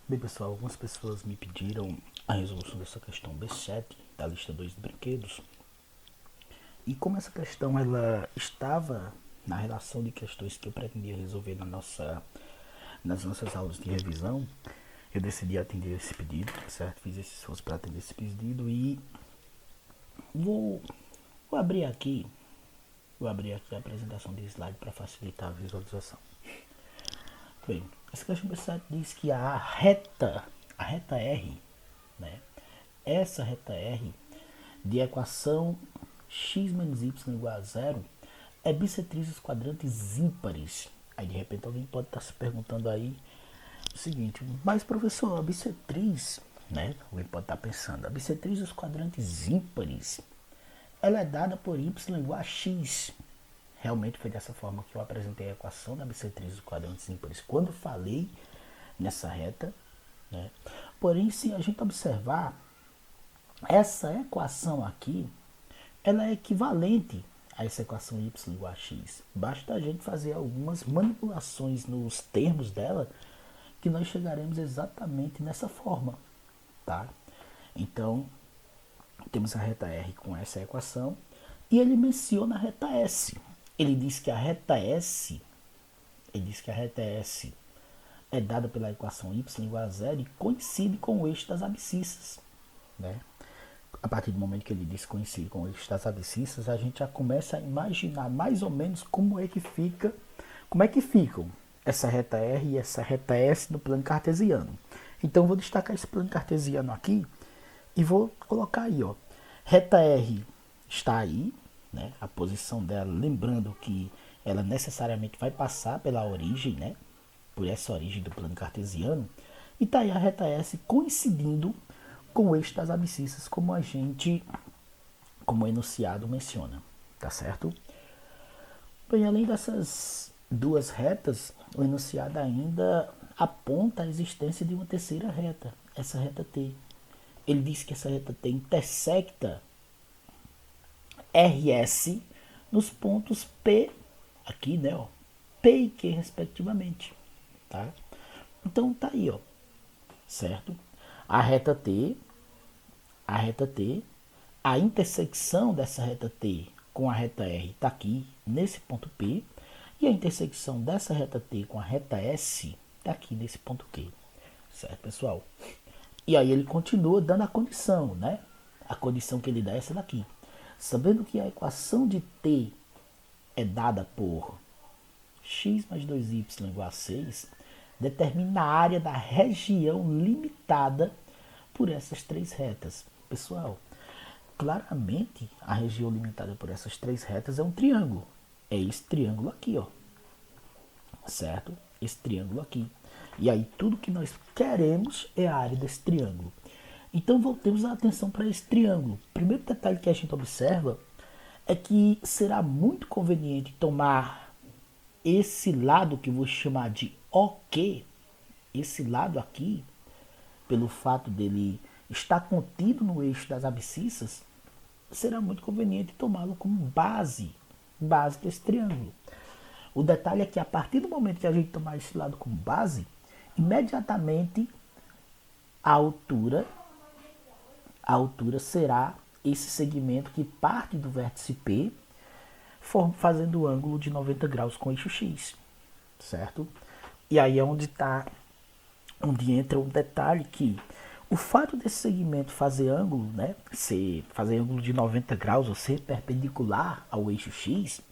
Bem, pessoal, algumas pessoas me pediram a resolução dessa questão B7 da lista 2 de brinquedos. E como essa questão ela estava na relação de questões que eu pretendia resolver nas nossas aulas de revisão, eu decidi atender esse pedido, certo? Fiz esse esforço para atender esse pedido e vou, vou abrir aqui vou abrir aqui a apresentação de slide para facilitar a visualização. Bem, essa questão B7 diz que a reta R, né? Essa reta R de equação x menos y igual a zero é bissetriz dos quadrantes ímpares. Aí de repente alguém pode estar se perguntando aí o seguinte, mas professor, a bissetriz, né? Alguém pode estar pensando, a bissetriz dos quadrantes ímpares, ela é dada por y igual a x. Realmente foi dessa forma que eu apresentei a equação da bissetriz dos quadrantes ímpares quando falei nessa reta, né? Porém, se a gente observar, essa equação aqui, ela é equivalente a essa equação y igual a x. Basta a gente fazer algumas manipulações nos termos dela que nós chegaremos exatamente nessa forma, tá? Então, temos a reta R com essa equação e ele menciona a reta S. Ele diz que a reta S é dada pela equação y igual a zero e coincide com o eixo das abscissas, né? A partir do momento que ele diz que coincide com o eixo das abscissas, a gente já começa a imaginar mais ou menos como é que ficam essa reta R e essa reta S no plano cartesiano. Então eu vou destacar esse plano cartesiano aqui e vou colocar aí, ó. Reta R está aí, né? A posição dela, lembrando que ela necessariamente vai passar pela origem, né? Por essa origem do plano cartesiano. E está aí a reta S coincidindo com o eixo das abscissas, como o enunciado menciona, tá certo? Bem, além dessas duas retas, o enunciado ainda aponta a existência de uma terceira reta, essa reta T. Ele diz que essa reta T intersecta RS nos pontos P, aqui, né, ó, P e Q, respectivamente, tá? Então tá aí, ó, certo? A reta T, a intersecção dessa reta T com a reta R está aqui, nesse ponto P, e a intersecção dessa reta T com a reta S está aqui nesse ponto Q, certo, pessoal? E aí ele continua dando a condição, né? A condição que ele dá é essa daqui. Sabendo que a equação de T é dada por x mais 2y igual a 6, determina a área da região limitada por essas três retas. Pessoal, claramente a região limitada por essas três retas é um triângulo. É esse triângulo aqui, ó. Certo? Esse triângulo aqui. E aí tudo que nós queremos é a área desse triângulo. Então voltemos a atenção para esse triângulo. O primeiro detalhe que a gente observa é que será muito conveniente tomar esse lado que eu vou chamar de OK, esse lado aqui, pelo fato dele estar contido no eixo das abscissas, será muito conveniente tomá-lo como base desse triângulo. O detalhe é que a partir do momento que a gente tomar esse lado como base, imediatamente a altura será esse segmento que parte do vértice P, fazendo o ângulo de 90 graus com o eixo X, certo? E aí é onde entra um detalhe que o fato desse segmento fazer ângulo, né, fazer ângulo de 90 graus ou ser perpendicular ao eixo X,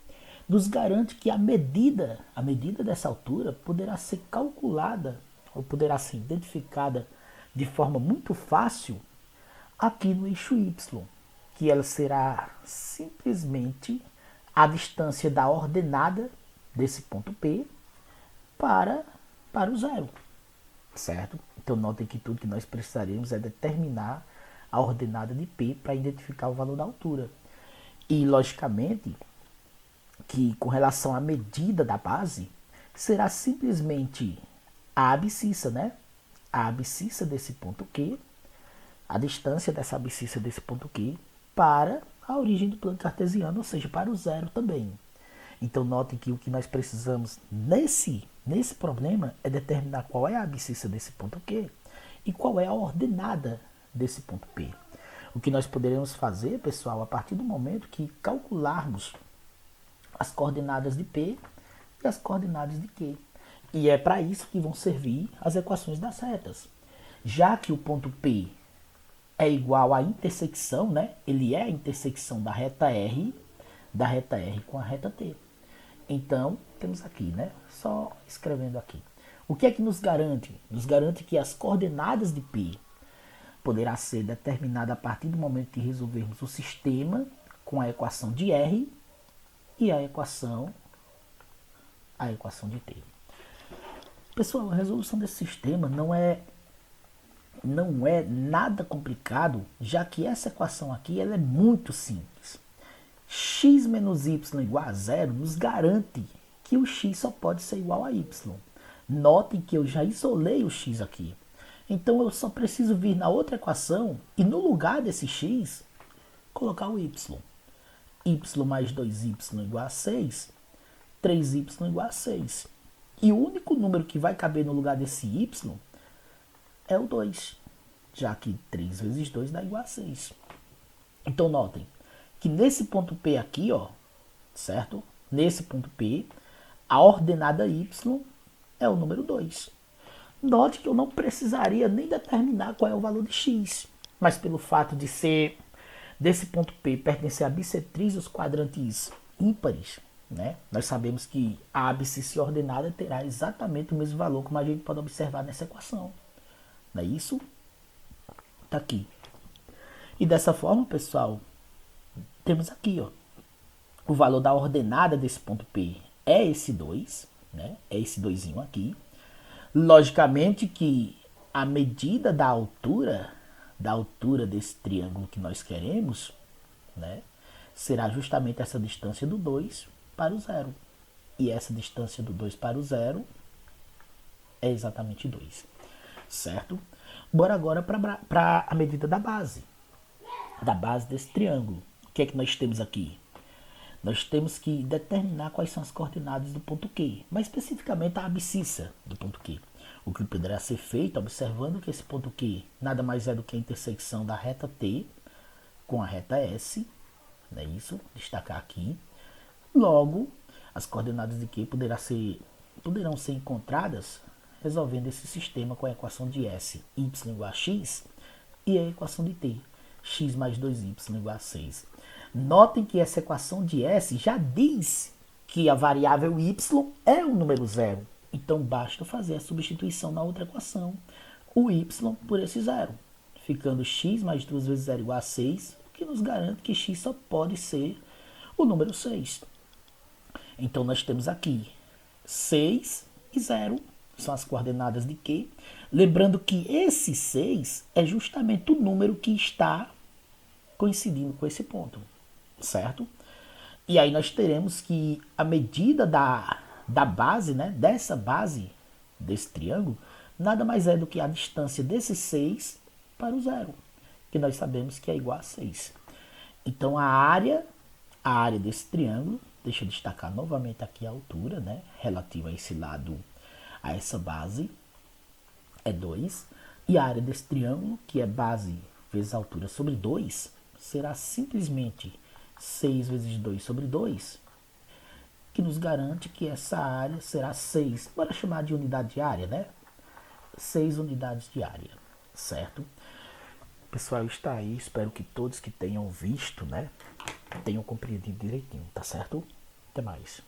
nos garante que a medida dessa altura poderá ser calculada ou poderá ser identificada de forma muito fácil aqui no eixo Y, que ela será simplesmente a distância da ordenada desse ponto P para o zero, certo? Então notem que tudo que nós precisaremos é determinar a ordenada de P para identificar o valor da altura. E logicamente que com relação à medida da base, será simplesmente a abscissa, né? A abscissa desse ponto Q, a distância dessa abscissa desse ponto Q para a origem do plano cartesiano, ou seja, para o zero também. Então notem que o que nós precisamos nesse problema é determinar qual é a abscissa desse ponto Q E qual é a ordenada desse ponto P? O que nós poderemos fazer, pessoal, a partir do momento que calcularmos as coordenadas de P e as coordenadas de Q. E é para isso que vão servir as equações das retas. Já que o ponto P é igual à intersecção, né? Ele é a intersecção da reta R com a reta T. Então, temos aqui, né? Só escrevendo aqui. O que é que nos garante? Nos garante que as coordenadas de P poderá ser determinada a partir do momento que resolvermos o sistema com a equação de R e a equação de T. Pessoal, a resolução desse sistema não é nada complicado, já que essa equação aqui ela é muito simples. X menos y igual a zero nos garante que o x só pode ser igual a y. Notem que eu já isolei o x aqui. Então eu só preciso vir na outra equação e no lugar desse x, colocar o y. Y mais 2y igual a 6, 3y igual a 6. E o único número que vai caber no lugar desse y é o 2, já que 3 vezes 2 dá igual a 6. Então notem que nesse ponto P aqui, ó, certo? Nesse ponto P, a ordenada y é o número 2. Note que eu não precisaria nem determinar qual é o valor de x, mas pelo fato de ser desse ponto P pertencer à bissetriz dos quadrantes ímpares, né? Nós sabemos que a abscissa ordenada terá exatamente o mesmo valor, como a gente pode observar nessa equação. Não é isso? Tá aqui. E dessa forma, pessoal, temos aqui, ó, o valor da ordenada desse ponto P é esse 2, né? É esse 2 aqui. Logicamente que a medida da altura desse triângulo que nós queremos, né, será justamente essa distância do 2 para o 0. E essa distância do 2 para o 0 é exatamente 2. Certo? Bora agora para a medida da base desse triângulo. O que é que nós temos aqui? Nós temos que determinar quais são as coordenadas do ponto Q, mais especificamente a abscissa do ponto Q. O que poderá ser feito observando que esse ponto Q nada mais é do que a intersecção da reta T com a reta S, não é isso? Destacar aqui. Logo, as coordenadas de Q poderão ser encontradas resolvendo esse sistema com a equação de S, y igual a x, e a equação de T, x mais 2y igual a 6. Notem que essa equação de S já diz que a variável y é o número 0. Então basta fazer a substituição na outra equação, o y por esse 0, ficando x mais 2 vezes 0 igual a 6, que nos garante que x só pode ser o número 6. Então nós temos aqui 6 e 0, são as coordenadas de Q. Lembrando que esse 6 é justamente o número que está coincidindo com esse ponto, certo? E aí nós teremos que a medida da base, né, dessa base desse triângulo, nada mais é do que a distância desse 6 para o 0, que nós sabemos que é igual a 6. Então a área desse triângulo, deixa eu destacar novamente aqui a altura, né, relativa a esse lado, a essa base, é 2. E a área desse triângulo, que é base vezes altura sobre 2, será simplesmente 6 vezes 2 sobre 2, que nos garante que essa área será 6, bora chamar de unidade de área, né? 6 unidades de área, certo? Pessoal, está aí, espero que todos que tenham visto, né, tenham compreendido direitinho, tá certo? Até mais.